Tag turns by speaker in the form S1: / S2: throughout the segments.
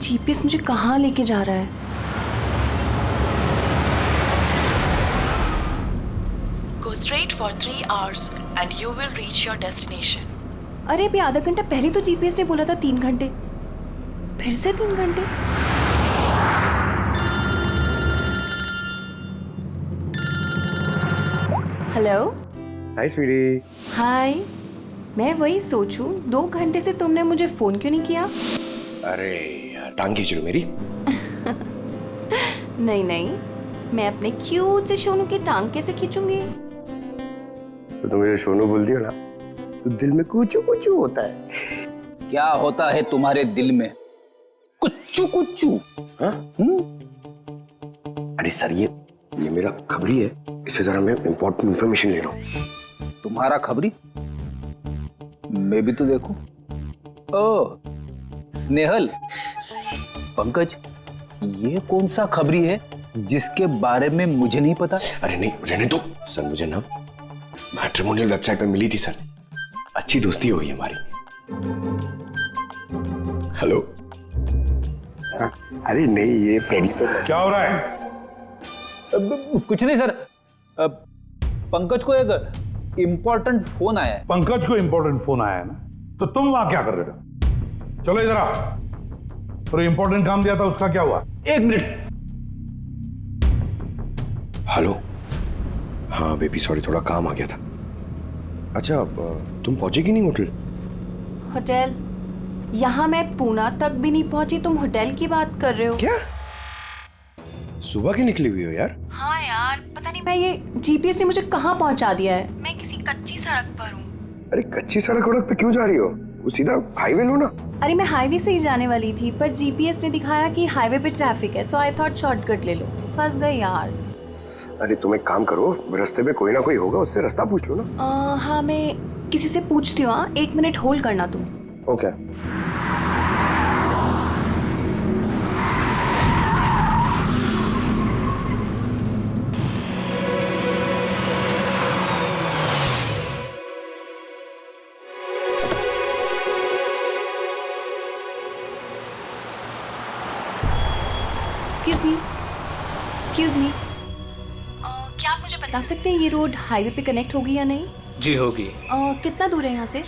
S1: GPS मुझे कहाँ लेके जा रहा है?
S2: Go straight for 3 hours and you will reach your destination.
S1: अरे अभी आधा घंटा पहले तो जीपीएस ने बोला था 3 घंटे, फिर से 3 घंटे। हेलो।
S3: हाय स्वीटी।
S1: हाय। मैं वही सोचूं 2 घंटे से तुमने मुझे फोन क्यों नहीं किया?
S3: अरे यार टांग खींच रही हो मेरी।
S1: नहीं नहीं, मैं अपने क्यूट से सोनू की टांग कैसे खींचूंगी?
S3: तो तुम मुझे सोनू बोल दियो ना तो दिल में कुचू कुचू होता है।
S4: क्या होता है तुम्हारे दिल में? कुच्चू कुच्चू।
S3: हाँ? अरे सर ये मेरा खबरी है, इससे जरा मैं इंपॉर्टेंट इंफॉर्मेशन ले रहा हूँ।
S4: तुम्हारा खबरी? मैं भी तो देखूं। ओ स्नेहल, पंकज, ये कौन सा खबरी है जिसके बारे में मुझे नहीं पता?
S3: अरे नहीं रहने दो सर, मुझे ना मैट्रिमोनियल वेबसाइट पे मिली थी सर, अच्छी दोस्ती हो गई हमारी। हेलो। अरे नहीं ये फ्रेंड सर।
S5: क्या हो रहा है?
S4: कुछ नहीं सर, पंकज को एक इम्पोर्टेंट फोन आया है।
S5: पंकज को इंपॉर्टेंट फोन आया है ना, तो तुम वहां क्या कर रहे हो? चलो इधर आओ। और इंपॉर्टेंट काम दिया था उसका क्या हुआ?
S4: 1 मिनट।
S3: हेलो। हाँ बेबी सॉरी, थोड़ा काम आ गया था। अच्छा तुम पहुंचेगी नहीं होटल?
S1: होटल? यहाँ मैं पूना तक भी नहीं पहुंची, तुम होटल की बात कर रहे हो?
S3: क्या सुबह की निकली हुई हो यार?
S1: हाँ यार, पता नहीं मैं ये जीपीएस ने मुझे कहाँ पहुंचा दिया है। मैं किसी कच्ची सड़क पर हूँ।
S3: अरे कच्ची सड़क वड़क पे क्यों जा रही हो? वो सीधा हाईवे लो ना।
S1: अरे मैं हाईवे से ही जाने वाली थी, पर जीपीएस ने दिखाया कि हाईवे पे ट्रैफिक है, सो आई थॉट शॉर्टकट ले लो। फंस गई यार।
S3: अरे तुम एक काम करो, रास्ते में कोई ना कोई होगा, उससे रास्ता पूछ लो ना।
S1: हाँ मैं किसी से पूछती हूँ। 1 मिनट होल्ड करना तुम।
S3: ओके।
S1: एक्सक्यूज मी, क्या आप मुझे बता सकते हैं ये रोड हाईवे पे कनेक्ट होगी या नहीं?
S6: जी होगी।
S1: कितना दूर है यहाँ से?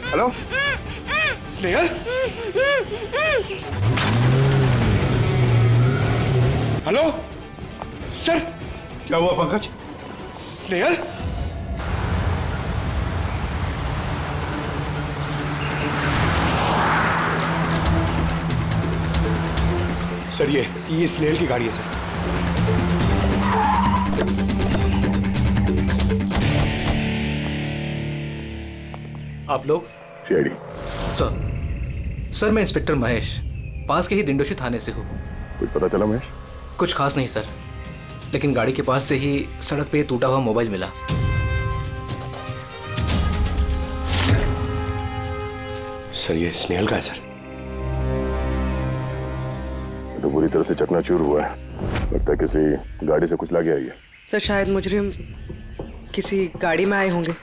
S3: हेलो स्नेहल। Hello sir.
S5: क्या हुआ पंकज?
S3: स्नेहल। सर ये स्नेहल की गाड़ी है सर।
S6: आप लोग?
S5: सीआईडी।
S6: सर मैं इंस्पेक्टर महेश, पास के ही दिंडोशी थाने से हूँ।
S5: कुछ पता चला महेश?
S6: कुछ खास नहीं सर, लेकिन गाड़ी के पास से ही सड़क पे टूटा हुआ मोबाइल मिला।
S3: सर ये स्नेहल का है सर।
S5: तो पूरी तरह से चकनाचूर हुआ है, लगता है किसी गाड़ी से कुछ लग गया है।
S7: सर शायद मुजरिम किसी गाड़ी में आए होंगे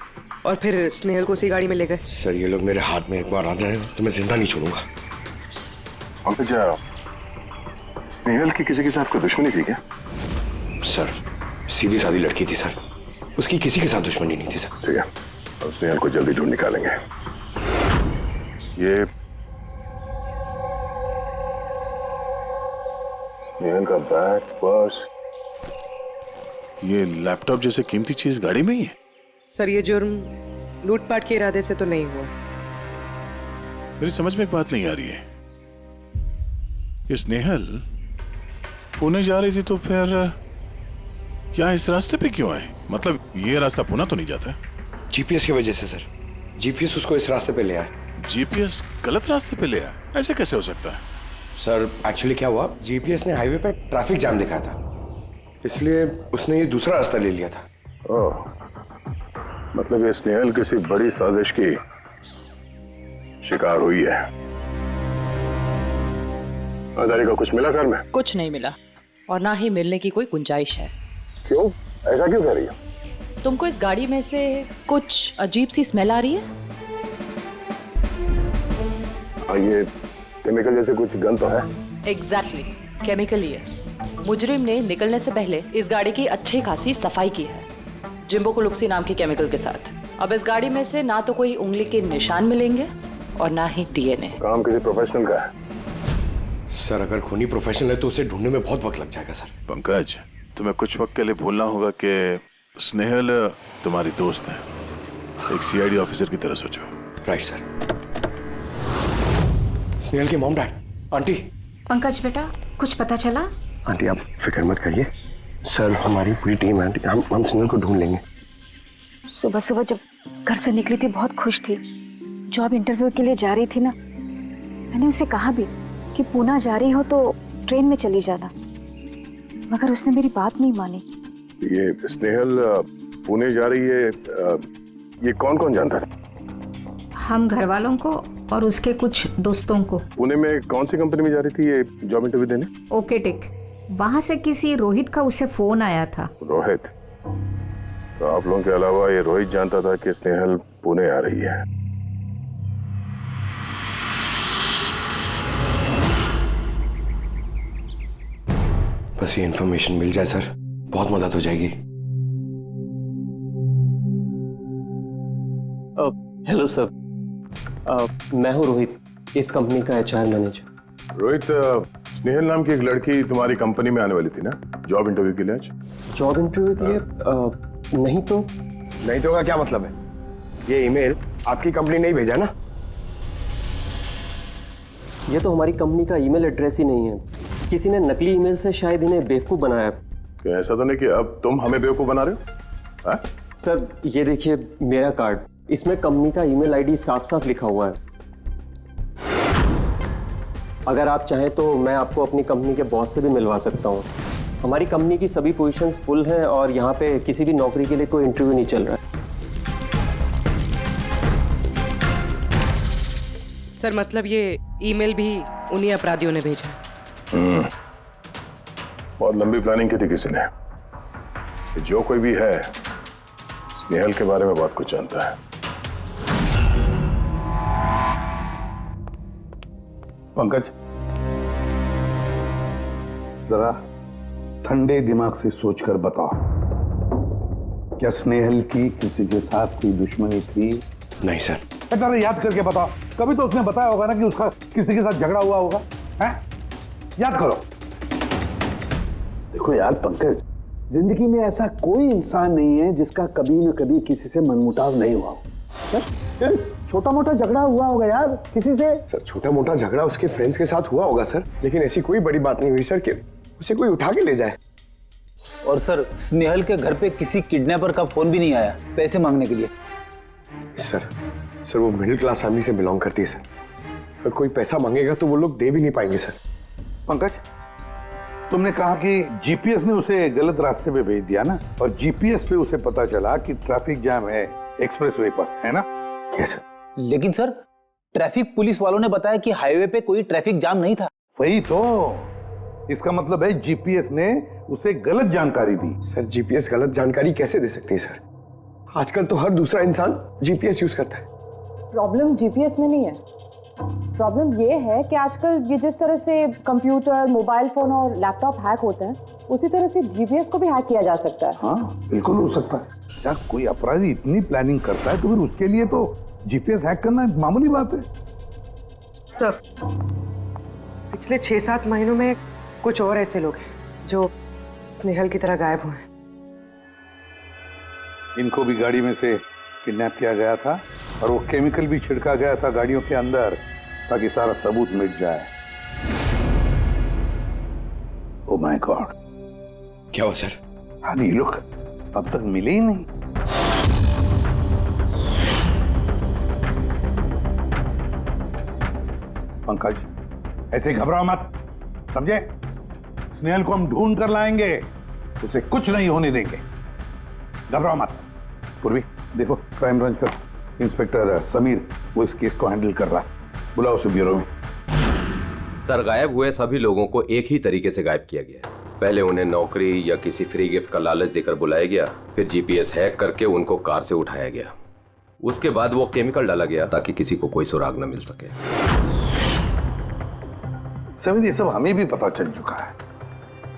S7: और फिर स्नेहल को उसी गाड़ी में ले गए।
S3: सर ये लोग मेरे हाथ में एक बार आ जाए तो मैं जिंदा नहीं छोड़ूंगा।
S5: अच्छा, स्नेहल की किसी के साथ कोई दुश्मनी थी क्या?
S3: सर सीधी सादी लड़की थी सर, उसकी किसी के साथ दुश्मनी नहीं थी सर।
S5: ठीक है, अब स्नेहल को जल्दी ढूंढ निकालेंगे। ये स्नेहल का बैग, पर्स, ये लैपटॉप जैसे कीमती चीज गाड़ी में ही है।
S7: सर ये जुर्म लूटपाट के इरादे से तो नहीं हुआ।
S5: मेरी समझ में एक बात नहीं आ रही है, ये स्नेहल पुणे जा रही थी तो फिर यहाँ इस रास्ते पे क्यों आए? मतलब ये रास्ता पुणे तो नहीं जाता?
S3: जीपीएस की वजह से सर, जीपीएस उसको इस रास्ते पे ले आए।
S5: जीपीएस गलत रास्ते पे ले आया, ऐसे कैसे हो सकता है?
S3: सर एक्चुअली क्या हुआ, जीपीएस ने हाईवे पे ट्रैफिक जाम दिखाया था, इसलिए उसने ये दूसरा रास्ता ले लिया था।
S5: ओह, मतलब ये स्नेहल किसी बड़ी साजिश की शिकार हुई है। आधारी का कुछ मिला घर में?
S8: कुछ नहीं मिला और ना ही मिलने की कोई गुंजाइश है।
S5: क्यों, ऐसा क्यों कह रही हो?
S8: तुमको इस गाड़ी में से कुछ अजीब सी स्मेल आ रही है?
S9: ये केमिकल जैसे कुछ गन तो है?
S8: एग्जैक्टली केमिकल ही है। मुजरिम ने निकलने से पहले इस गाड़ी की अच्छी खासी सफाई की है जिम्बो कुलुक्सी नाम के केमिकल के साथ। अब इस गाड़ी में से ना तो कोई उंगली के निशान मिलेंगे और ना ही डीएनए।
S9: काम किसी प्रोफेशनल का है।
S3: सर अगर खूनी प्रोफेशनल है तो उसे ढूंढने में बहुत वक्त लग जाएगा सर।
S5: पंकज, तुम्हें कुछ वक्त के लिए भूलना होगा कि स्नेहल तुम्हारी दोस्त है। एक सीआईडी ऑफिसर की तरह सोचो।
S3: Right sir. स्नेहल के मॉम डैड, आंटी।
S10: पंकज बेटा, कुछ पता चला?
S3: आंटी आप फिक्र मत करिए, सर हमारी पूरी टीम है आंटी, हम स्नेहल को ढूंढ लेंगे।
S10: सुबह सुबह जब घर से निकली थी बहुत खुश थी। जॉब इंटरव्यू के लिए जा रही थी ना, मैंने उसे कहा भी कि पूना जा रही हो तो ट्रेन में चली जाना, मगर उसने मेरी बात नहीं मानी।
S9: ये स्नेहल पुणे जा रही है, ये कौन कौन जानता है?
S10: हम घर वालों को और उसके कुछ दोस्तों को।
S9: पुणे में कौन सी कंपनी में जा रही थी ये जॉब इंटरव्यू देने?
S10: Okay take. वहां से किसी रोहित का उसे फोन आया था।
S9: रोहित? तो आप लोगों के अलावा ये रोहित जानता था कि स्नेहल पुणे आ रही है।
S3: बस ये इन्फॉर्मेशन मिल जाए सर, बहुत मदद हो जाएगी।
S11: हेलो सर, मैं हूँ रोहित, इस कंपनी का HR मैनेजर।
S9: रोहित, स्नेहल नाम की एक लड़की तुम्हारी कंपनी में आने वाली थी ना जॉब इंटरव्यू के लिए आज?
S11: जॉब इंटरव्यू के लिए? नहीं तो।
S3: नहीं तो का क्या मतलब है? ये ईमेल आपकी कंपनी ने ही भेजा ना?
S11: ये तो हमारी कंपनी का ईमेल एड्रेस ही नहीं है, किसी ने नकली ईमेल से शायद इन्हें बेवकूफ़ बनाया।
S9: क्या ऐसा तो नहीं कि अब तुम हमें बेवकूफ़ बना रहे हो? हाँ?
S11: सर ये देखिए मेरा कार्ड, इसमें कंपनी का ईमेल आईडी साफ साफ लिखा हुआ है। अगर आप चाहें तो मैं आपको अपनी कंपनी के बॉस से भी मिलवा सकता हूँ। हमारी कंपनी की सभी पोजीशंस फुल हैं और यहाँ पे किसी भी नौकरी के लिए कोई इंटरव्यू नहीं चल रहा है।
S7: सर मतलब ये ईमेल भी उन्हीं अपराधियों ने भेजा।
S9: बहुत लंबी प्लानिंग की थी किसी ने। जो कोई भी है स्नेहल के बारे में बहुत कुछ जानता है।
S12: पंकज, जरा ठंडे दिमाग से सोचकर बताओ, क्या स्नेहल की किसी के साथ कोई दुश्मनी थी?
S3: नहीं सर।
S12: जरा याद करके बताओ, कभी तो उसने बताया होगा ना कि उसका किसी के साथ झगड़ा हुआ होगा, हैं? याद करो। देखो यार पंकज, जिंदगी में ऐसा कोई इंसान नहीं है जिसका कभी न कभी किसी से मनमुटाव नहीं हुआ हो। छोटा मोटा झगड़ा हुआ होगा यार किसी से।
S3: सर छोटा मोटा झगड़ा उसके फ्रेंड्स के साथ हुआ होगा सर, लेकिन ऐसी कोई बड़ी बात नहीं हुई सर कि उसे कोई उठा के ले जाए।
S4: और सर स्नेहल के घर पे किसी किडनैपर का फोन भी नहीं आया पैसे मांगने के लिए।
S3: सर वो मिडिल क्लास फैमिली से बिलोंग करती है सर, अगर कोई पैसा मांगेगा तो वो लोग दे भी नहीं पाएंगे सर।
S12: पंकज, तुमने कहा कि जीपीएस ने उसे गलत रास्ते पे भेज दिया ना, और जीपीएस पे उसे पता चला कि ट्रैफिक जाम है एक्सप्रेसवे पर, है ना?
S3: Yes sir.
S4: लेकिन सर ट्रैफिक पुलिस वालों ने बताया कि हाईवे पे कोई ट्रैफिक जाम नहीं था।
S12: वही तो, इसका मतलब है जीपीएस ने उसे गलत जानकारी दी।
S3: सर जीपीएस गलत जानकारी कैसे दे सकती है सर? आजकल तो हर दूसरा इंसान जीपीएस यूज करता है।
S13: प्रॉब्लम जीपीएस में नहीं है, प्रॉब्लम ये है कि आजकल ये जिस तरह से कंप्यूटर, मोबाइल फोन और लैपटॉप हैक होते हैं, उसी तरह से जीपीएस को भी हैक किया जा सकता है।
S12: हाँ बिल्कुल हो सकता है यार, कोई अपराधी इतनी प्लानिंग करता है तो फिर उसके लिए तो जीपीएस हैक करना मामूली बात है।
S7: सर पिछले 6-7 महीनों में कुछ और ऐसे लोग हैं जो स्नेहल की तरह गायब हुए हैं।
S12: इनको भी गाड़ी में से किडनैप किया गया था और वो केमिकल भी छिड़का गया था गाड़ियों के अंदर ताकि सारा सबूत मिट जाए। ओह माय गॉड,
S3: क्या हुआ सर?
S12: अरे ये लोग अब तक मिले ही नहीं। पंकज ऐसे घबराओ मत, समझे? स्नेहल को हम ढूंढ कर लाएंगे, उसे कुछ नहीं होने देंगे, घबराओ मत। पूर्वी देखो, क्राइम ब्रांच का इंस्पेक्टर समीर वो इस केस को हैंडल कर रहा है, बुलाओ उसे ब्यूरो में।
S14: सर गायब हुए सभी लोगों को एक ही तरीके से गायब किया गया। पहले उन्हें नौकरी या किसी फ्री गिफ्ट का लालच देकर बुलाया गया, फिर जीपीएस हैक करके उनको कार से उठाया गया, उसके बाद वो केमिकल डाला गया ताकि किसी को कोई सुराग न मिल सके।
S12: समीर ये सब हमें भी पता चल चुका है।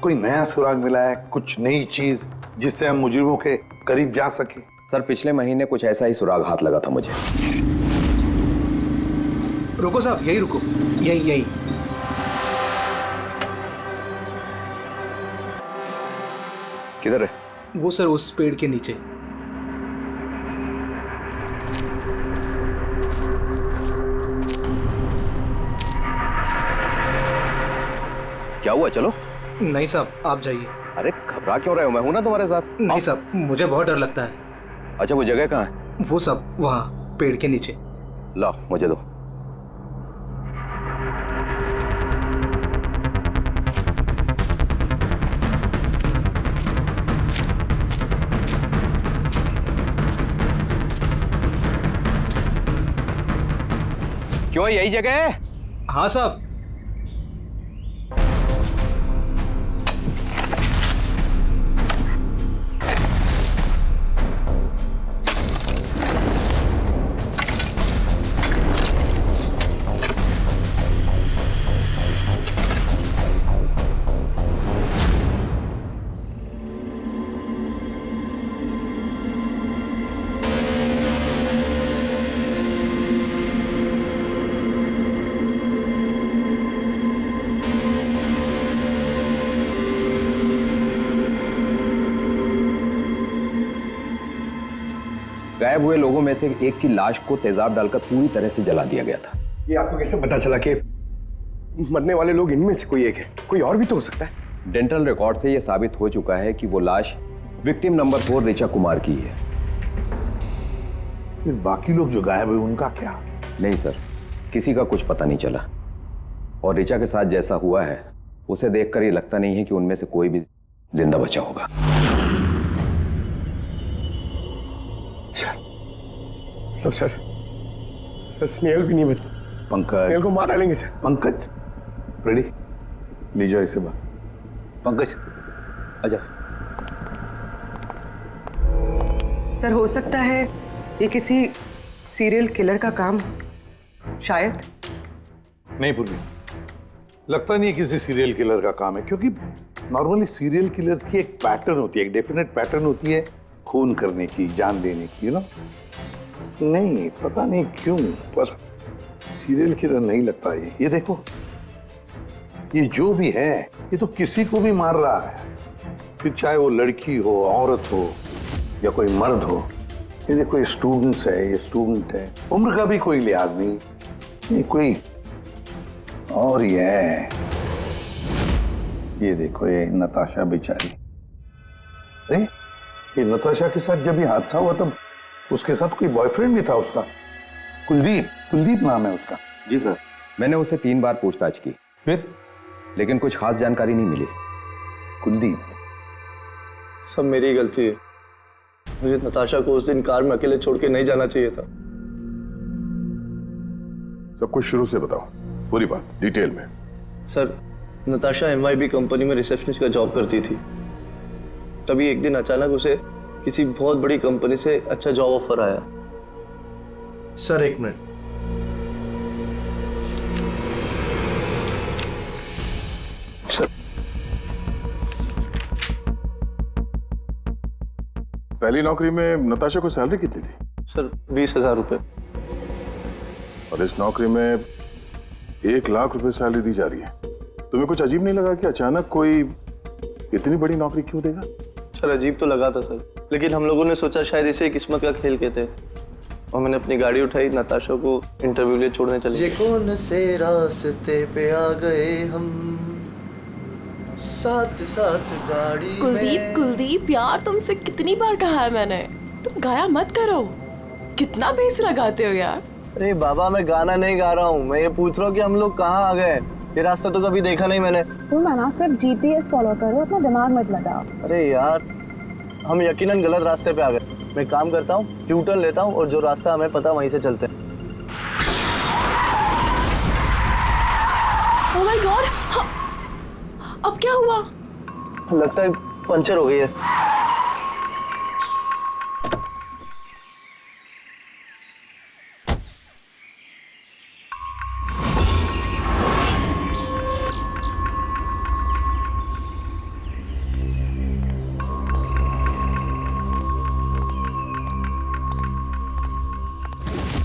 S12: कोई नया सुराग मिला है, कुछ नई चीज जिससे हम मुजरिमों के करीब जा सके?
S14: सर पिछले महीने कुछ ऐसा ही सुराग हाथ लगा था मुझे।
S6: रुको साहब, यही रुको, यही यही।
S14: किधर है?
S6: वो सर उस पेड़ के नीचे।
S14: क्या हुआ? चलो।
S6: नहीं साहब, आप जाइए।
S14: अरे घबरा क्यों रहे हो? मैं हूं ना तुम्हारे साथ।
S6: नहीं साहब, मुझे बहुत डर लगता है।
S14: अच्छा वो जगह कहाँ है?
S6: वो सब वहाँ पेड़ के नीचे।
S14: लाओ मुझे दो। क्यों यही जगह है?
S6: हाँ साहब।
S14: गायब हुए लोगों में से एक की लाश को तेजाब डालकर पूरी तरह से जला दिया गया था।
S3: ये आपको कैसे पता चला कि मरने वाले लोग इनमें से कोई एक है? कोई और भी तो हो सकता है।
S14: डेंटल रिकॉर्ड से यह साबित हो चुका है कि वो लाश विक्टिम नंबर 4 ऋचा कुमार की है।
S12: फिर बाकी लोग जो गायब हुए उनका क्या?
S14: नहीं सर, किसी का कुछ पता नहीं चला। और ऋचा के साथ जैसा हुआ है उसे देखकर ये लगता नहीं है कि उनमें से कोई भी जिंदा बचा होगा।
S3: सर स्नेहल भी नहीं बचा।
S12: पंकज,
S3: स्नेहल को मार डालेंगे सर।
S12: पंकज रेडी, ले जाओ इसे बाहर।
S4: पंकज आजा।
S7: सर हो सकता है ये किसी सीरियल किलर का काम, शायद।
S12: नहीं पूर्वी, लगता नहीं किसी सीरियल किलर का काम है, क्योंकि नॉर्मली सीरियल किलर्स की एक पैटर्न होती है, एक डेफिनेट पैटर्न होती है खून करने की, जान देने की, यू नो। नहीं पता नहीं क्यों, पर सीरियल किलर नहीं लगता ये देखो, ये जो भी है ये तो किसी को भी मार रहा है, फिर चाहे वो लड़की हो, औरत हो या कोई मर्द हो। ये देखो ये स्टूडेंट्स है, ये स्टूडेंट है, उम्र का भी कोई लिहाज नहीं, ये कोई और ये है। ये देखो ये नताशा बेचारी। अरे ये नताशा के साथ जब ये हादसा हुआ तब उसके साथ कोई बॉयफ्रेंड भी था उसका, कुलदीप नाम है उसका।
S14: जी सर, मैंने उससे 3 बार पूछताछ की,
S12: फिर
S14: लेकिन कुछ खास जानकारी नहीं मिली।
S12: कुलदीप?
S15: सब मेरी गलती है, मुझे नताशा को उस दिन कार में अकेले छोड़ के नहीं जाना चाहिए था।
S9: सब कुछ शुरू से बताओ, पूरी बात डिटेल में।
S15: सर नताशा MYB कंपनी में रिसेप्शनिस्ट का जॉब करती थी, तभी एक दिन अचानक उसे किसी बहुत बड़ी कंपनी से अच्छा जॉब ऑफर आया।
S6: सर एक मिनट।
S12: सर
S9: पहली नौकरी में नताशा को सैलरी कितनी थी?
S15: सर 20,000 रुपए।
S9: और इस नौकरी में 1 लाख रुपए सैलरी दी जा रही है। तुम्हें कुछ अजीब नहीं लगा कि अचानक कोई इतनी बड़ी नौकरी क्यों देगा?
S15: सर अजीब तो लगा था सर, लेकिन हम लोगों ने सोचा शायद इसे किस्मत का खेल कहते हैं, और मैंने अपनी गाड़ी उठाई, नताशा को इंटरव्यू लिए छोड़ने चले।
S16: ये कौन से रास्ते पे आ गए हम, साथ साथ गाड़ी में।
S2: कुलदीप यार, तुमसे कितनी बार कहा है मैंने, तुम गाया मत करो, कितना बेसुरा गाते हो यार।
S15: अरे बाबा मैं गाना नहीं गा रहा हूँ, मैं ये पूछ रहा हूँ कि हम लोग कहाँ आ गए, ये रास्ता तो कभी देखा नहीं मैंने।
S13: तुम ना सिर्फ GPS फॉलो करो, अपना दिमाग मत लगाओ।
S15: अरे यार हम यकीनन गलत रास्ते पे आ गए, मैं काम करता हूँ, ट्यूटर्न लेता हूँ और जो रास्ता हमें पता वहीं से चलते हैं।
S2: ओह माय गॉड, अब क्या हुआ?
S15: लगता है पंचर हो गई है।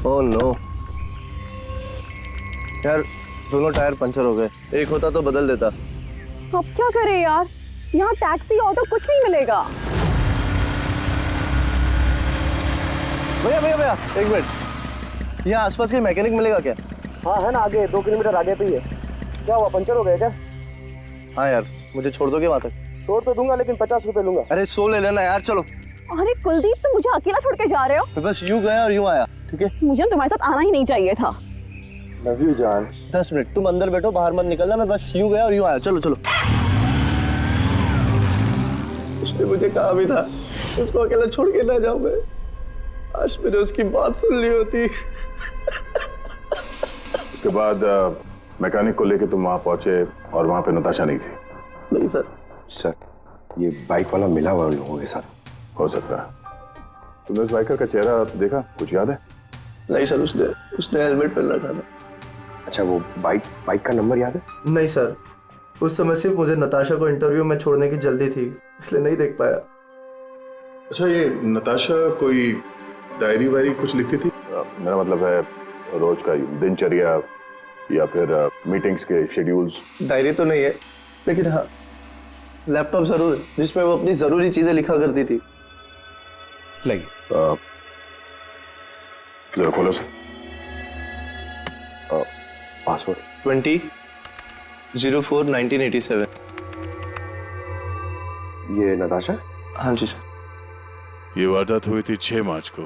S15: ओह नो यार, दोनों टायर पंचर हो गए। एक होता तो बदल देता।
S13: अब क्या करें यार, यहाँ टैक्सी ऑटो कुछ नहीं मिलेगा।
S15: भैया भैया भैया, एक मिनट, यहाँ आसपास कोई मैकेनिक मिलेगा क्या? हाँ है ना, आगे 2 किलोमीटर आगे पे ही है। क्या हुआ, पंचर हो गया क्या? हाँ यार, मुझे छोड़ दोगे वहाँ तक? छोड़ तो दूंगा, लेकिन 50 रुपए लूंगा। अरे 100 ले लेना यार, चलो।
S13: अरे कुलदीप, तुम मुझे अकेला छोड़ के जा रहे हो?
S15: मैं बस यूं गया और यूं आया, ठीक है?
S13: मुझे तुम्हारे साथ आना ही नहीं चाहिए था।
S15: लव यू जान। 10 मिनट तुम अंदर बैठो, बाहर मत निकलना। मैं बस यूं गया और यूं आया। चलो चलो। उसने मुझे कहा भी था उसको अकेला छोड़ के ना जाऊं मैं। आज मैंने उसकी बात सुन ली होती।
S9: उसके बाद मैकेनिक को लेके तुम वहां पहुंचे और वहां पे नताशा नहीं थी?
S15: नहीं सर।
S3: सर, ये बाइक वाला मिला हुआ उन लोगों के साथ।
S9: हो सकता है। तुमने उस बाइकर का चेहरा देखा, कुछ याद है?
S15: नहीं सर, उसने हेलमेट पहन रखा था।
S3: अच्छा, वो बाइक का नंबर याद है?
S15: नहीं सर, उस समय सिर्फ मुझे नताशा को इंटरव्यू में छोड़ने की जल्दी थी, इसलिए नहीं देख पाया।
S9: अच्छा, ये नताशा कोई डायरी वायरी कुछ लिखती थी? मेरा मतलब है रोज का दिनचर्या या फिर मीटिंग्स के शेड्यूल्स।
S15: डायरी तो नहीं है, लेकिन हाँ लैपटॉप जरूर है, जिसमें वो अपनी जरूरी चीजें लिखा करती थी।
S3: लाइए
S9: जरा खोलो सर।
S3: पासवर्ड
S15: 20/04/1987।
S3: ये नताशा?
S15: हाँ जी सर।
S5: ये वारदात हुई थी 6 मार्च को।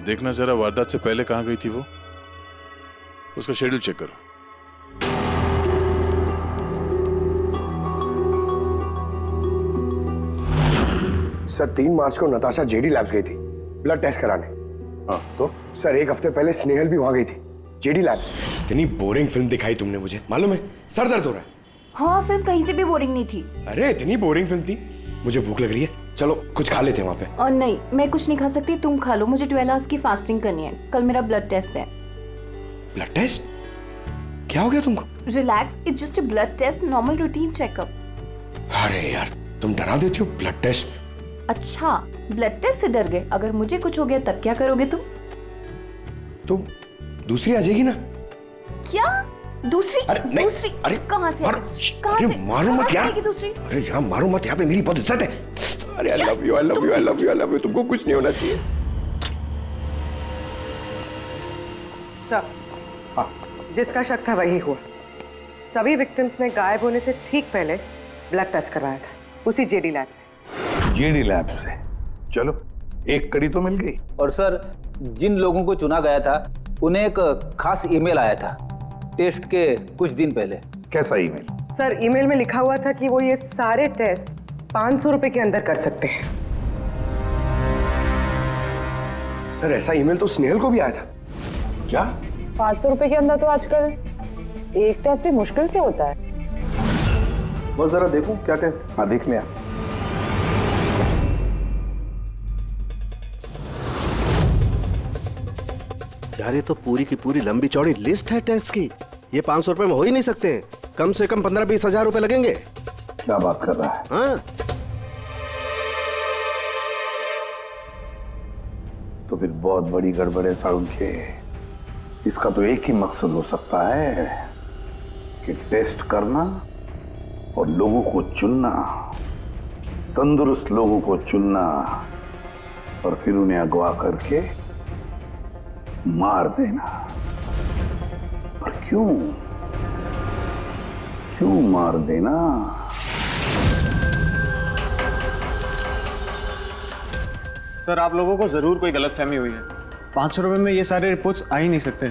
S5: देखना जरा वारदात से पहले कहाँ गई थी वो, उसका शेड्यूल चेक करो।
S3: सर, 3 मार्च को नताशा जेडी लैब्स गई थी ब्लड टेस्ट कराने।
S9: हाँ तो?
S3: सर, 1 हफ्ते पहले स्नेहल भी वहां गई थी जेडी लैब्स। इतनी बोरिंग फिल्म दिखाई तुमने मुझे, मालूम है? सर दर्द हो रहा है।
S1: हाँ, फिल्म कहीं से भी बोरिंग नहीं थी।
S3: अरे इतनी बोरिंग फिल्म थी। मुझे भूख लग रही है, चलो कुछ खा लेते हैं वहाँ पे।
S1: और नहीं, मैं कुछ नहीं खा सकती, तुम खा लो। मुझे 12 आवर्स की फास्टिंग करनी है, कल मेरा ब्लड टेस्ट है।
S3: Blood test? क्या हो गया तुमको?
S1: Relax, it's just a blood test, normal routine checkup.
S3: अरे यार, तुम डरा देती हो। Blood test?
S1: अच्छा, ब्लड टेस्ट से डर गए? अगर मुझे कुछ हो गया तब क्या करोगे तुम?
S3: तो दूसरी आ जाएगी ना?
S1: क्या दूसरी?
S3: अरे नहीं,
S1: दूसरी?
S3: अरे
S1: कहाँ से? कहाँ
S3: अरे
S1: से?
S3: मारो मत यार।
S1: दूसरी?
S3: अरे यहाँ मारो मत, यहाँ पे मेरी बहुत इज्जत है। अरे I love you, I love you, I love you, I love you. तुमको कुछ नहीं होना चाहिए।
S7: हाँ, जिसका शक था वही हुआ। सभी विक्टिम्स ने गायब होने से ठीक पहले ब्लड टेस्ट करवाया था, उसी जेडी लैब से।
S12: जेडी लैब से? चलो, एक कड़ी तो मिल गई।
S4: और सर, जिन लोगों को चुना गया था उन्हें एक खास ईमेल आया था टेस्ट के कुछ दिन पहले।
S12: कैसा ईमेल?
S7: सर, ईमेल में लिखा हुआ था कि वो ये सारे टेस्ट 500 रुपए के अंदर कर सकते हैं।
S3: सर, ऐसा ईमेल तो स्नेहल को भी आया था। क्या?
S13: 500 रुपए के अंदर तो आजकल एक टेस्ट भी मुश्किल से होता है।
S12: बस जरा देखो क्या टेस्ट। हाँ, देख लिया।
S17: यार, ये तो पूरी की पूरी लंबी चौड़ी लिस्ट है टेस्ट की। ये 500 रुपए में हो ही नहीं सकते हैं। कम से कम 15-20 हजार रुपए लगेंगे।
S12: क्या बात कर रहा है?
S17: हाँ,
S12: तो फिर बहुत बड़ी गड़बड़ है सारुण के। इसका तो एक ही मकसद हो सकता है कि टेस्ट करना और लोगों को चुनना, तंदुरुस्त लोगों को चुनना और फिर उन्हें अगवा करके मार देना। पर क्यों मार देना?
S18: सर, आप लोगों को जरूर कोई गलतफहमी हुई है। 500 रुपए में ये सारे रिपोर्ट्स आ ही नहीं सकते।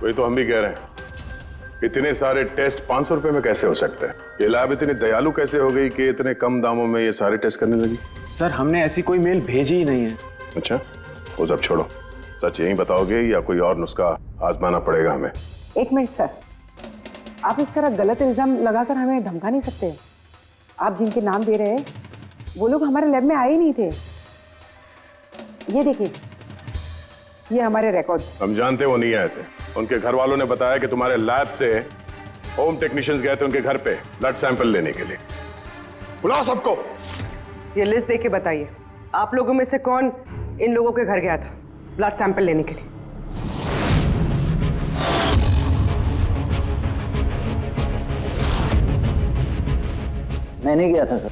S9: वही तो हम भी कह रहे हैं, इतने सारे टेस्ट 500 रुपए में कैसे हो सकते हैं? ये लैब इतनी दयालु कैसे हो गई कि इतने कम दामों में ये सारे टेस्ट करने लगी?
S18: सर, हमने ऐसी कोई मेल भेजी ही नहीं है।
S9: अच्छा, वो सब छोड़ो, सच यही बताओगे या कोई और नुस्खा आजमाना पड़ेगा हमें?
S7: एक मिनट सर, आप इस तरह गलत इल्जाम लगाकर हमें धमका नहीं सकते। आप जिनके नाम दे रहे हैं वो लोग हमारे लैब में आए ही नहीं थे। ये देखिए, ये हमारे रिकॉर्ड।
S9: हम जानते वो नहीं आए थे। उनके घर वालों ने बताया कि तुम्हारे लैब से होम टेक्नीशियंस गए थे उनके घर पे ब्लड सैंपल लेने के लिए। बुलाओ सबको।
S7: ये लिस्ट देख के बताइए, आप लोगों में से कौन इन लोगों के घर गया था ब्लड सैंपल लेने के लिए?
S4: मैं नहीं गया था सर।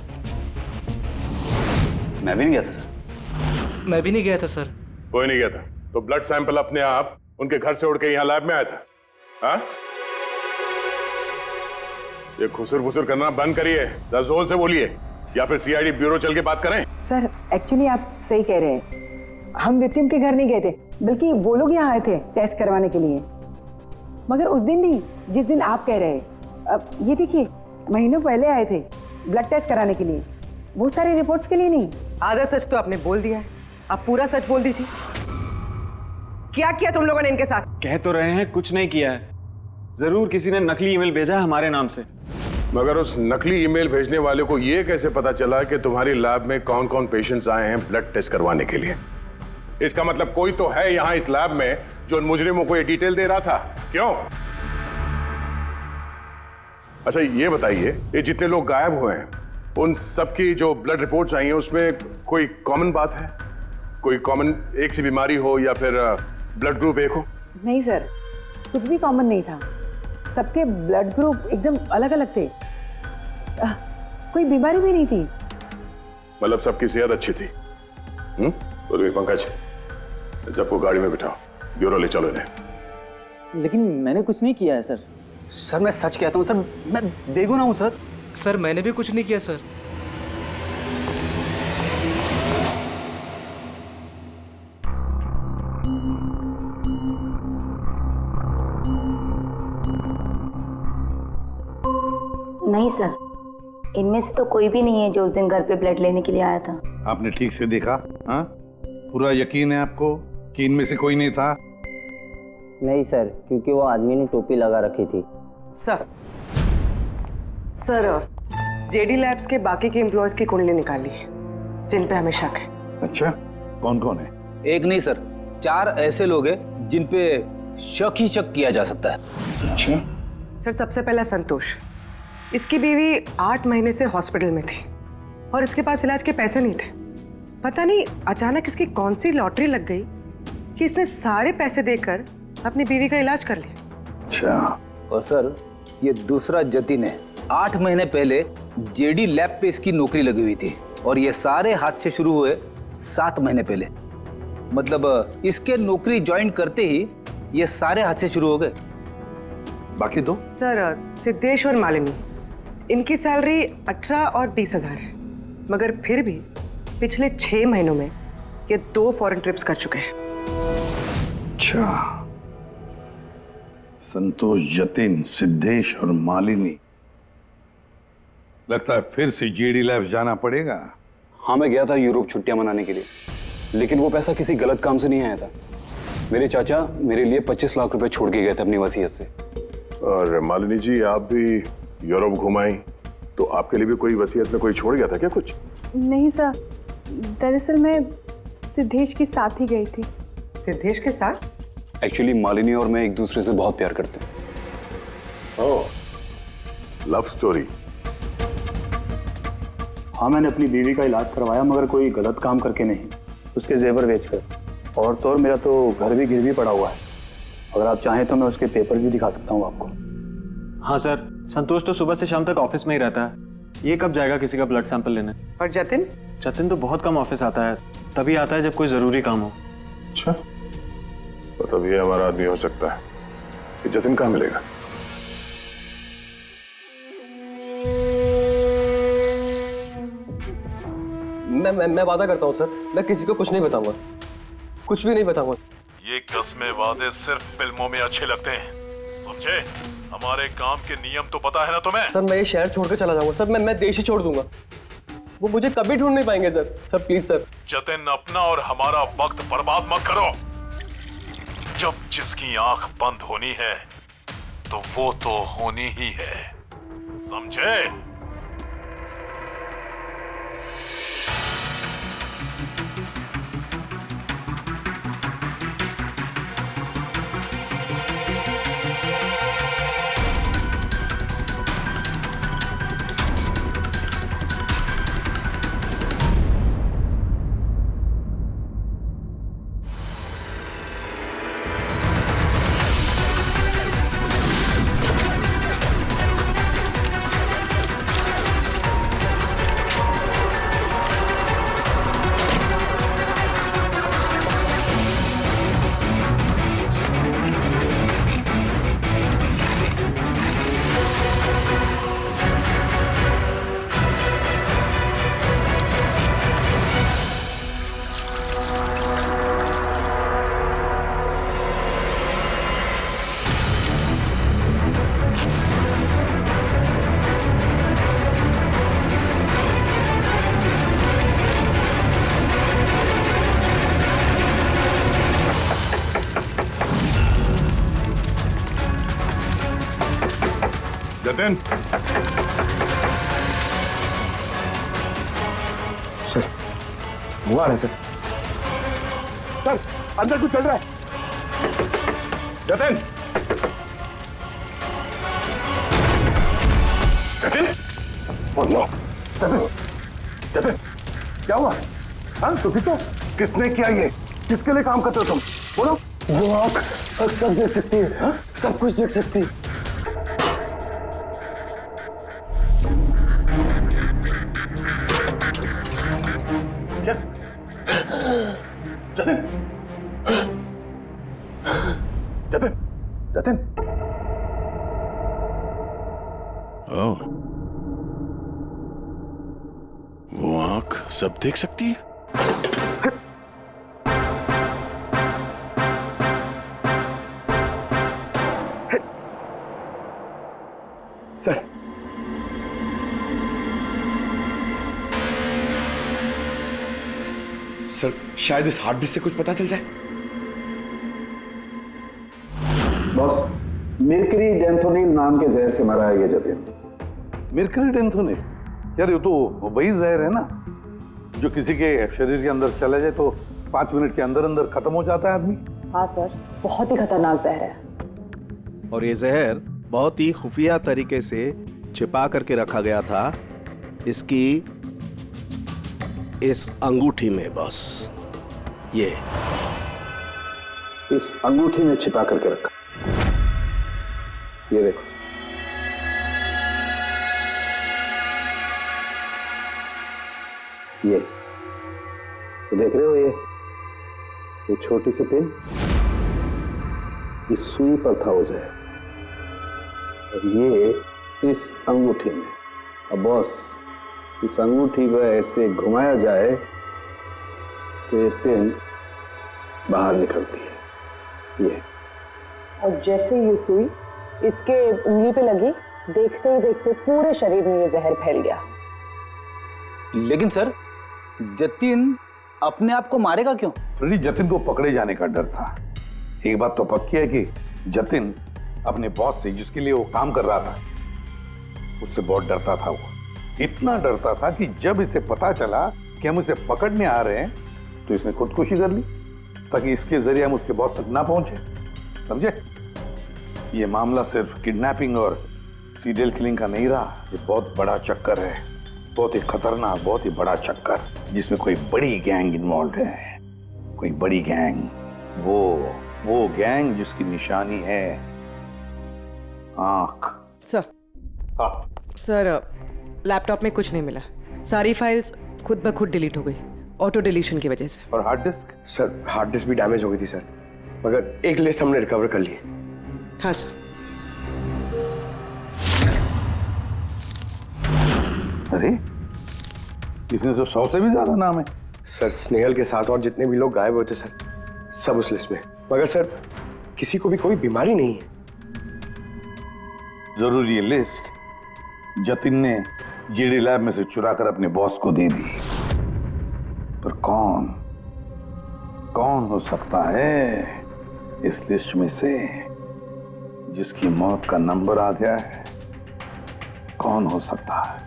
S14: मैं भी नहीं गया था सर।
S6: मैं भी नहीं गया था सर।
S9: कोई नहीं गया था तो ब्लड सैंपल अपने आप उनके घर से उड़ के यहाँ लैब में आया था? हाँ? ये खुसुर फुसुर करना बंद करिए, जरा जोर से बोलिए, या फिर सीआईडी ब्यूरो चल के बात करें।
S7: सर एक्चुअली आप सही कह रहे हैं, हम विक्टिम के घर नहीं गए थे, बल्कि वो लोग यहाँ आए थे टेस्ट करवाने के लिए। मगर उस दिन नहीं जिस दिन आप कह रहे हैं। अब ये देखिए, महीनों पहले आए थे ब्लड टेस्ट कराने के लिए, वो सारी रिपोर्ट्स के लिए नहीं।
S13: आधा सच तो आपने बोल दिया है, आप पूरा सच बोल दीजिए। क्या किया तुम लोगों ने इनके साथ?
S18: कह तो रहे हैं कुछ नहीं किया है, जरूर किसी ने नकली ईमेल भेजा है हमारे नाम से।
S9: मगर उस नकली ईमेल भेजने वाले को ये कैसे पता चला कि तुम्हारी लैब में कौन कौन पेशेंट्स आए हैं ब्लड टेस्ट करवाने के लिए? इसका मतलब कोई तो है यहाँ इस लैब में जो उन मुजरिमों को ये डिटेल दे रहा था, क्यों? अच्छा ये बताइए, ये जितने लोग गायब हुए हैं उन सबकी जो ब्लड रिपोर्ट्स आई हैं उसमें कोई कॉमन बात है? कोई कॉमन एक सी बीमारी हो या फिर ब्लड ग्रुप एक हो?
S7: नहीं सर, कुछ भी कॉमन नहीं था, सबके ब्लड ग्रुप एकदम अलग अलग थे। कोई बीमारी भी नहीं थी।
S9: मतलब सबकी सेहत अच्छी थी? बोलिए पंकज, सबको गाड़ी में बिठाओ, ब्यूरो ले चलो इन्हें।
S15: लेकिन मैंने कुछ नहीं किया है सर।
S4: सर मैं सच कहता हूँ सर, मैं बेगुनाह हूँ सर।
S6: सर मैंने भी कुछ नहीं किया सर।
S19: नहीं सर, इनमें से तो कोई भी नहीं है जो उस दिन घर पे ब्लड लेने के लिए आया था।
S12: आपने ठीक से देखा? हाँ, पूरा यकीन है आपको कि इनमें से कोई नहीं था?
S11: नहीं सर, क्योंकि वो आदमी ने टोपी लगा रखी थी।
S13: सर जेडी लैब्स के बाकी के एम्प्लॉयज की कुंडली निकाली है जिन पे हमें शक है।
S12: अच्छा, कौन कौन है?
S4: एक नहीं सर, 4 ऐसे लोग हैं जिन पे शक ही शक किया जा सकता है।
S12: अच्छा
S13: सर, सबसे पहला संतोष, इसकी बीवी 8 महीने से हॉस्पिटल में थी और इसके पास इलाज के पैसे नहीं थे। पता नहीं अचानक इसकी कौन सी लॉटरी लग गई कि इसने सारे पैसे देकर अपनी बीवी का इलाज कर लिया।
S12: अच्छा,
S4: और सर ये दूसरा जतिन है, 8 महीने पहले जेडी लैब पे इसकी नौकरी लगी हुई थी और ये सारे हादसे शुरू हुए 7 महीने पहले। मतलब इसके नौकरी ज्वाइन करते ही ये सारे हादसे शुरू हो गए।
S12: बाकी 2?
S13: सर सिद्धेश और मालिनी, इनकी सैलरी 18 और 20,000 है, मगर फिर भी पिछले 6 महीनों में ये 2 फॉरेन ट्रिप्स कर चुके हैं।
S12: अच्छा, संतोष, जतिन, सिद्धेश और मालिनी, लगता है फिर से जेडी लैब्स जाना पड़ेगा।
S20: हाँ, मैं गया था यूरोप छुट्टियां मनाने के लिए, लेकिन वो पैसा किसी गलत काम से नहीं आया था। मेरे चाचा मेरे लिए 25 लाख रुपए छोड़ के गए थे अपनी वसीयत से।
S9: और मालिनी जी, आप भी यूरोप घुमाई तो आपके लिए भी कोई वसीयत में कोई छोड़ गया था क्या कुछ?
S10: नहीं सर, दरअसल मैं सिद्धेश के साथ ही गई थी।
S13: सिद्धेश के साथ?
S20: एक्चुअली मालिनी और मैं एक दूसरे से बहुत प्यार करते हैं।
S9: ओह, लव स्टोरी।
S15: हाँ, मैंने अपनी बीवी का इलाज करवाया, मगर कोई गलत काम करके नहीं, उसके जेवर बेचकर। और तो और मेरा तो घर भी गिरवी पड़ा हुआ है, अगर आप चाहें तो मैं उसके पेपर भी दिखा सकता हूँ आपको।
S18: हाँ सर, संतोष तो सुबह से शाम तक ऑफिस में ही रहता है, ये कब जाएगा किसी का ब्लड सैंपल लेने?
S13: और जतिन?
S18: जतिन तो बहुत कम ऑफिस आता है, तभी आता है जब कोई जरूरी काम हो।
S9: अच्छा, तो तब ये हमारा आदमी हो सकता है। कि जतिन कहाँ मिलेगा?
S11: मैं वादा करता हूँ सर, मैं किसी को कुछ नहीं बताऊंगा, कुछ भी नहीं बताऊंगा।
S5: ये कस्में वादे सिर्फ फिल्मों में अच्छे लगते हैं, समझे? हमारे काम के नियम तो पता है ना तुम्हें?
S11: सर मैं ये शहर छोड़ कर चला जाऊंगा सर, मैं देश ही छोड़ दूंगा, वो मुझे कभी ढूंढ नहीं पाएंगे सर प्लीज सर।
S5: जतिन, अपना और हमारा वक्त बर्बाद मत करो। जब जिसकी आंख बंद होनी है तो वो तो होनी ही है, समझे?
S12: जतिन,
S3: सर वो आ रहा है सर।
S12: सर अंदर कुछ चल रहा है। जतिन, जतिन, बोलो। जतिन, जतिन, क्या हुआ? हाँ तो ठीक हो? किसने किया ये? किसके लिए काम करते हो तुम? बोलो।
S16: वो आँख सब देख सकती है। हाँ? सब कुछ देख सकती है।
S12: जतिन, जतिन, जतिन।
S5: ओह, वो आंख सब देख सकती है।
S3: सर सर शायद इस हार्ड डिस्क से कुछ पता चल जाए।
S12: बॉस,
S4: मिर्करी डेंथोनिल नाम के जहर से मरा है ये जतिन।
S12: मिर्करी डेंथोनिल? यार ये तो वही जहर है ना जो किसी के शरीर के अंदर चला जाए तो 5 मिनट के अंदर अंदर खत्म हो जाता है आदमी।
S8: हाँ सर, बहुत ही खतरनाक जहर है।
S17: और ये जहर बहुत ही खुफिया तरीके से छिपा करके रखा गया था इसकी इस अंगूठी में बॉस। ये
S4: इस अंगूठी में छिपा करके रखा। ये देखो, ये तो देख रहे हो, ये छोटी सी पिन इस सुई पर था वो जहर, और ये इस अंगूठी में। अब बॉस, इस अंगूठी पर ऐसे घुमाया जाए तो ये पिन बाहर निकलती है। ये
S8: और जैसे ये सुई इसके उंगली पे लगी, देखते ही देखते पूरे शरीर में ये जहर फैल गया।
S4: लेकिन सर, जतिन अपने आप को मारेगा क्यों?
S12: फ्रेडी, जतिन को पकड़े जाने का डर था। एक बात तो पक्की है कि जतिन अपने बॉस से, जिसके लिए वो काम कर रहा था, उससे बहुत डरता था। वो इतना डरता था कि जब इसे पता चला कि हम इसे पकड़ने आ रहे हैं तो इसने खुदकुशी कर ली ताकि इसके जरिए हम उसके बॉस तक ना पहुंचे। समझे? ये मामला सिर्फ किडनैपिंग और सीरियल किलिंग का नहीं रहा, ये बहुत बड़ा चक्कर है, बहुत ही खतरनाक, बहुत ही बड़ा चक्कर, जिसमें कोई बड़ी गैंग इन्वॉल्व है। कोई बड़ी गैंग, वो गैंग जिसकी निशानी है आंख।
S13: सर,
S12: हाँ
S13: सर, लैपटॉप में कुछ नहीं मिला। सारी फाइल्स खुद ब खुद डिलीट हो गई, ऑटो डिलीशन की वजह से।
S12: और hard disk?
S3: Sir hard disk भी डैमेज हो गई थी सर, मगर एक लिस्ट हमने रिकवर कर ली है।
S13: हाँ सर।
S12: अरे इसमें तो 100 से भी ज्यादा नाम है।
S3: सर स्नेहल के साथ और जितने भी लोग गायब हुए थे सर, सब उस लिस्ट में। मगर सर किसी को भी कोई बीमारी नहीं है।
S12: जरूर ये लिस्ट जतिन ने जेडी लैब में से चुरा कर अपने बॉस को दे दी, पर कौन हो सकता है इस लिस्ट में से जिसकी मौत का नंबर आ गया है? कौन हो सकता है?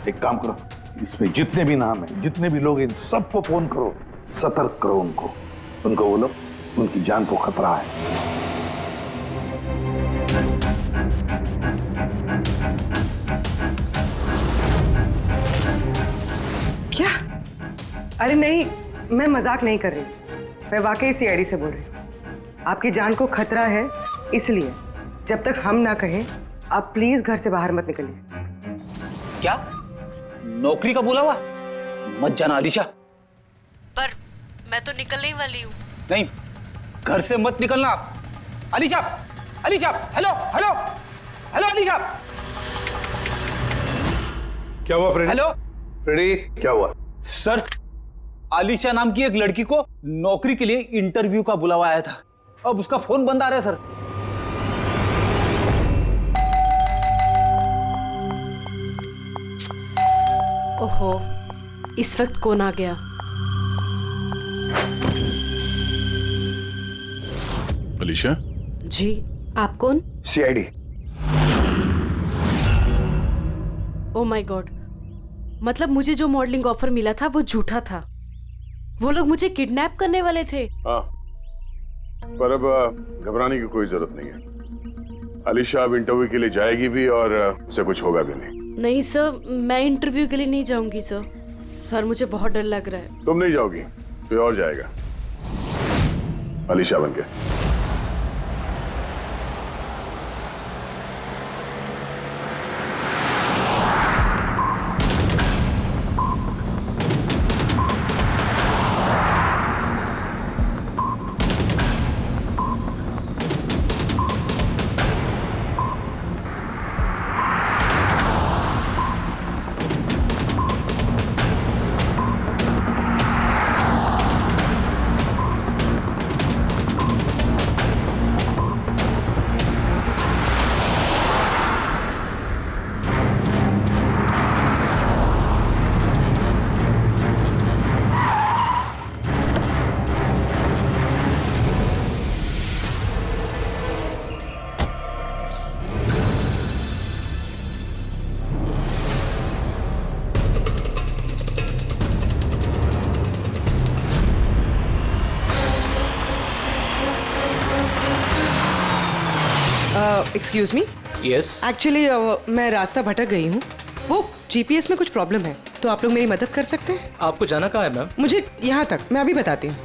S12: एक काम करो, इसमें जितने भी नाम हैं, जितने भी लोग, इन सबको फोन करो, सतर्क करो उनको बोलो उनकी जान को खतरा है।
S13: क्या? अरे नहीं, मैं मजाक नहीं कर रही, मैं वाकई सीआईडी से बोल रही हूँ। आपकी जान को खतरा है, इसलिए जब तक हम ना कहें आप प्लीज घर से बाहर मत निकलिए।
S4: क्या नौकरी का बुलावा? मत जाना अलीशा।
S8: पर मैं तो निकलने ही वाली हूँ।
S4: नहीं, घर से मत निकलना। Alisha, Alisha, hello hello hello Alisha.
S12: क्या हुआ फ्रेडी?
S4: हेलो
S12: फ्रेडी, क्या हुआ?
S4: सर, आलिशा नाम की एक लड़की को नौकरी के लिए इंटरव्यू का बुलावा आया था, अब उसका फोन बंद आ रहा है सर।
S2: ओहो, इस वक्त कौन आ गया?
S5: अलीशा?
S2: जी, आप कौन?
S3: सीआईडी।
S13: ओ माय गॉड, मतलब मुझे जो मॉडलिंग ऑफर मिला था वो झूठा था। वो लोग मुझे किडनैप करने वाले थे।
S9: हाँ, पर अब घबराने की कोई जरूरत नहीं है। अलीशा अब इंटरव्यू के लिए जाएगी भी और उसे कुछ होगा भी नहीं।
S13: नहीं सर, मैं इंटरव्यू के लिए नहीं जाऊंगी सर। सर मुझे बहुत डर लग रहा है।
S9: तुम नहीं जाओगी, कोई और जाएगा, अलीशा बनके।
S13: Excuse me.
S6: यस।
S13: एक्चुअली मैं रास्ता भटक गई हूँ। वो जीपीएस में कुछ प्रॉब्लम है, तो आप लोग मेरी मदद कर सकते हैं?
S6: आपको जाना कहाँ है मैम?
S13: मुझे यहाँ तक, मैं अभी बताती हूँ।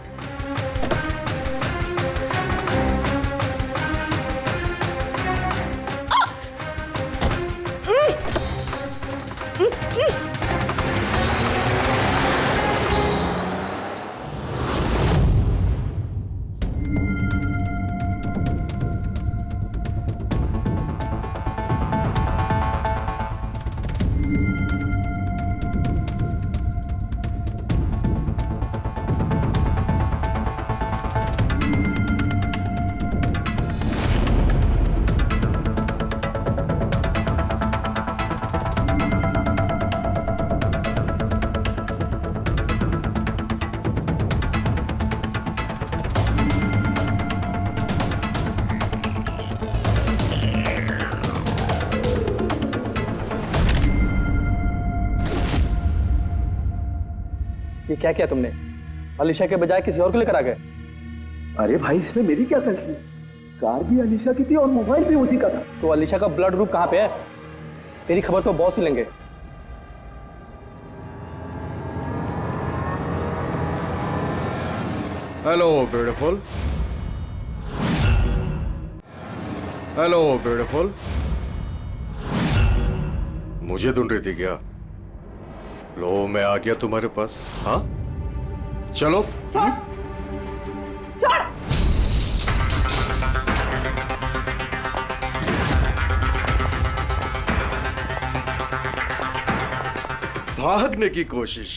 S15: ये क्या किया तुमने? अलीशा के बजाय किसी और को लेकर आ गए?
S21: अरे भाई, इसमें मेरी क्या गलती? कार भी अलीशा की थी और मोबाइल भी उसी का था।
S15: तो अलीशा का ब्लड ग्रुप कहाँ पे है? तेरी खबर तो बॉस ही लेंगे।
S3: Hello beautiful. Hello beautiful. मुझे ढूंढ रही थी क्या? लो, मैं आ गया तुम्हारे पास। हाँ, चलो। भागने की कोशिश।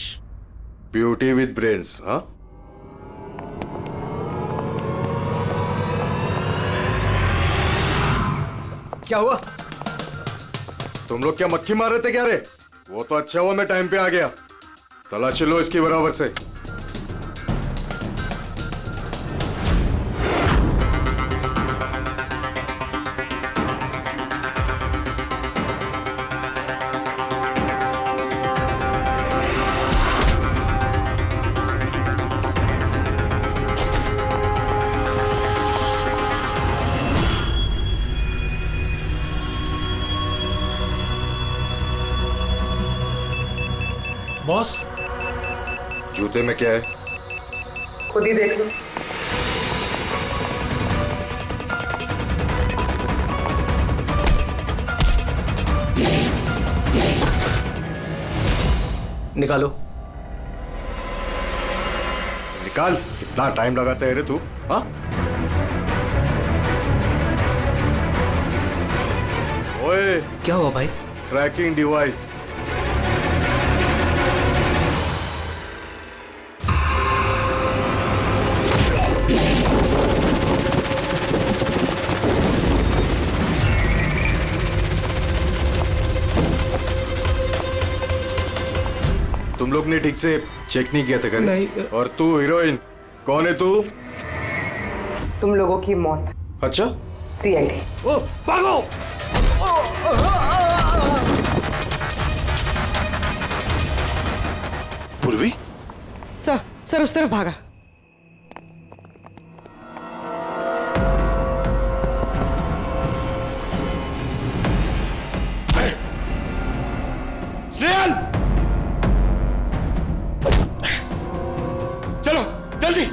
S3: Beauty with brains. हाँ, क्या हुआ? तुम लोग क्या मक्खी मार रहे थे क्या रे? वो तो अच्छा हुआ मैं टाइम पे आ गया। तलाशी लो इसकी बराबर से।
S21: बॉस,
S3: जूते में क्या है?
S13: खुद ही देख लो।
S6: निकालो।
S3: निकाल। कितना टाइम लगाता है रे तू? हाँ, ओए,
S6: क्या हुआ भाई?
S3: Tracking device. तुम लोग ने ठीक से चेक नहीं किया था क्या?
S6: नहीं।
S3: और तू हीरोइन, कौन है तू?
S13: तुम लोगों की मौत।
S3: अच्छा,
S13: सीआईडी।
S3: ओ भागो!
S13: सर उस तरफ भागा।
S3: स्नेहल, चलो जल्दी।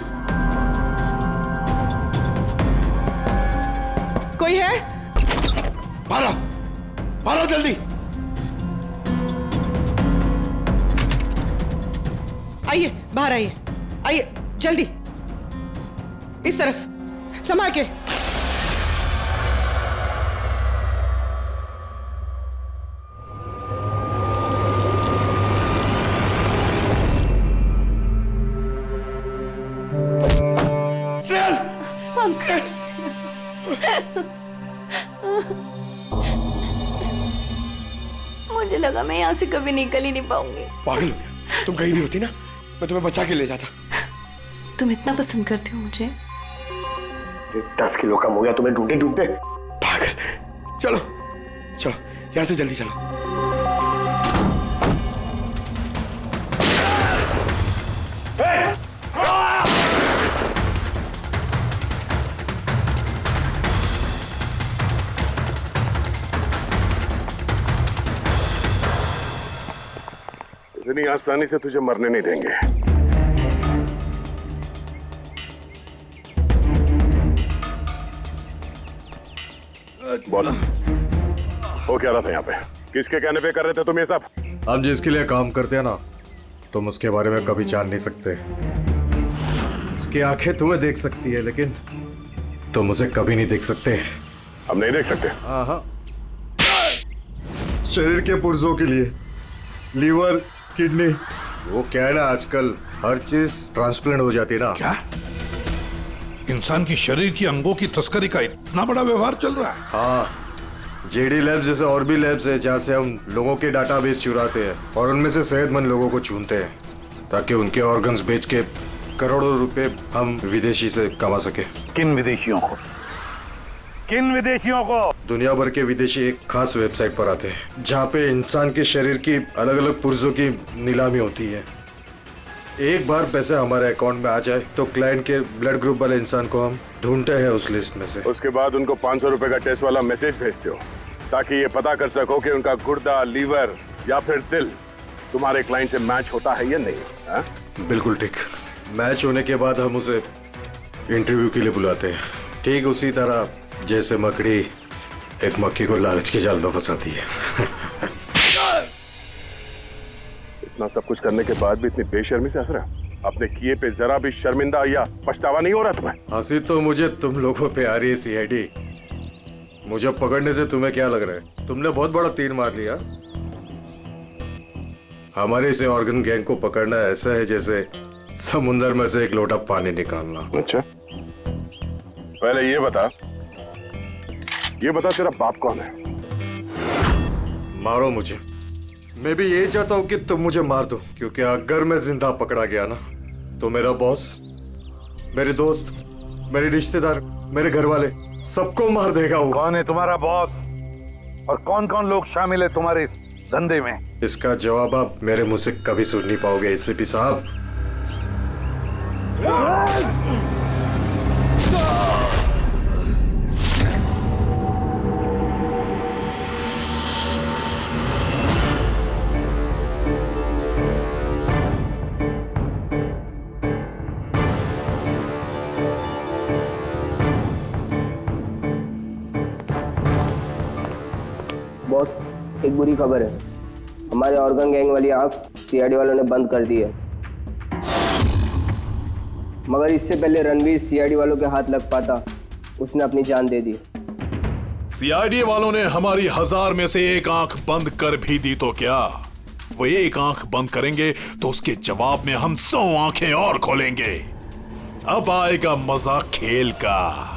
S13: कोई है?
S3: भारो जल्दी।
S13: आइए बाहर आइए, आइए जल्दी, इस तरफ, संभाल के।
S19: मुझे लगा मैं यहाँ से कभी निकल ही नहीं पाऊंगी।
S3: पागल हो गया, तुम कहीं भी होती ना मैं तुम्हें बचा के ले जाता।
S19: तुम इतना पसंद करते हो मुझे?
S3: 10 किलो कम हो गया तुम्हें ढूंढते ढूंढते। पागल, चलो चलो यहाँ से जल्दी चलो।
S9: इतनी आसानी से तुझे मरने नहीं देंगे। बोलो, हो क्या रहा था यहाँ पे? किसके कहने पे कर रहे थे तुम ये सब?
S3: हम जिसके लिए काम करते हैं ना, तुम उसके बारे में कभी जान नहीं सकते। उसकी आंखें तुम्हें देख सकती है लेकिन तुम उसे कभी नहीं देख सकते।
S9: हम नहीं देख सकते?
S3: हाँ, शरीर के पुर्जों के लिए लीवर, किडनी, वो क्या है ना, आजकल हर चीज ट्रांसप्लांट हो जाती है ना।
S12: क्या इंसान की शरीर की अंगों की तस्करी का इतना बड़ा व्यवहार चल रहा है?
S3: हाँ, जेडी लैब्स जैसे और भी लैब्स है जहाँ से हम लोगों के डाटाबेस चुराते हैं और उनमें से सेहतमंद लोगों को चुनते हैं ताकि उनके ऑर्गन्स बेच के करोड़ों रुपए हम विदेशी से कमा सके।
S12: किन विदेशियों को? किन विदेशियों को?
S3: दुनिया भर के विदेशी एक खास वेबसाइट पर आते हैं जहाँ पे इंसान के शरीर की अलग अलग पुर्जों की नीलामी होती है। एक बार पैसे हमारे अकाउंट में आ जाए तो क्लाइंट के ब्लड ग्रुप वाले इंसान को हम ढूंढते हैं उस लिस्ट में से।
S9: उसके बाद उनको 500 रुपए का टेस्ट वाला मैसेज भेजते हो ताकि ये पता कर सको कि उनका गुर्दा, लीवर या फिर दिल तुम्हारे क्लाइंट से मैच होता है या नहीं। हा?
S3: बिल्कुल ठीक। मैच होने के बाद हम उसे इंटरव्यू के लिए बुलाते हैं, ठीक उसी तरह जैसे मकड़ी एक मक्खी को लालच के जाल में फंसाती है।
S9: इतना सब कुछ करने के बाद भी इतनी बेशर्मी से हंस रहा है? अपने किए पे जरा भी शर्मिंदा या पछतावा नहीं हो रहा तुम्हें?
S3: हंसी तो मुझे तुम लोगों पे आ रही है सीआईडी। मुझे पकड़ने से तुम्हें क्या लग रहा है? तुमने बहुत बड़ा तीर मार लिया। हमारे से ऑर्गन गैंग को पकड़ना ऐसा है जैसे समुंदर में से एक लोटा पानी निकालना।
S9: अच्छा, पहले ये बता तेरा बाप कौन है?
S3: मारो मुझे। मैं भी ये चाहता हूँ कि तुम मुझे मार दो, क्योंकि अगर मैं जिंदा पकड़ा गया ना तो मेरा बॉस, मेरे दोस्त, मेरे रिश्तेदार, मेरे घर वाले सबको मार देगा वो।
S12: कौन है तुम्हारा बॉस और कौन कौन लोग शामिल है तुम्हारे इस धंधे में?
S3: इसका जवाब आप मेरे मुंह से कभी सुन नहीं पाओगे एसीपी साहब।
S11: बॉस, एक बुरी खबर है। हमारे ऑर्गन गैंग वाली आंख सीआईडी वालों ने बंद कर दी है, मगर इससे पहले रणवीर सीआईडी वालों के हाथ लग पाता उसने अपनी जान दे दी।
S1: सीआईडी वालों ने हमारी 1000 में से एक आंख बंद कर भी दी तो क्या, वो एक आंख बंद करेंगे तो उसके जवाब में हम 100 आंखें और खोलेंगे। अब आएगा मजा खेल का।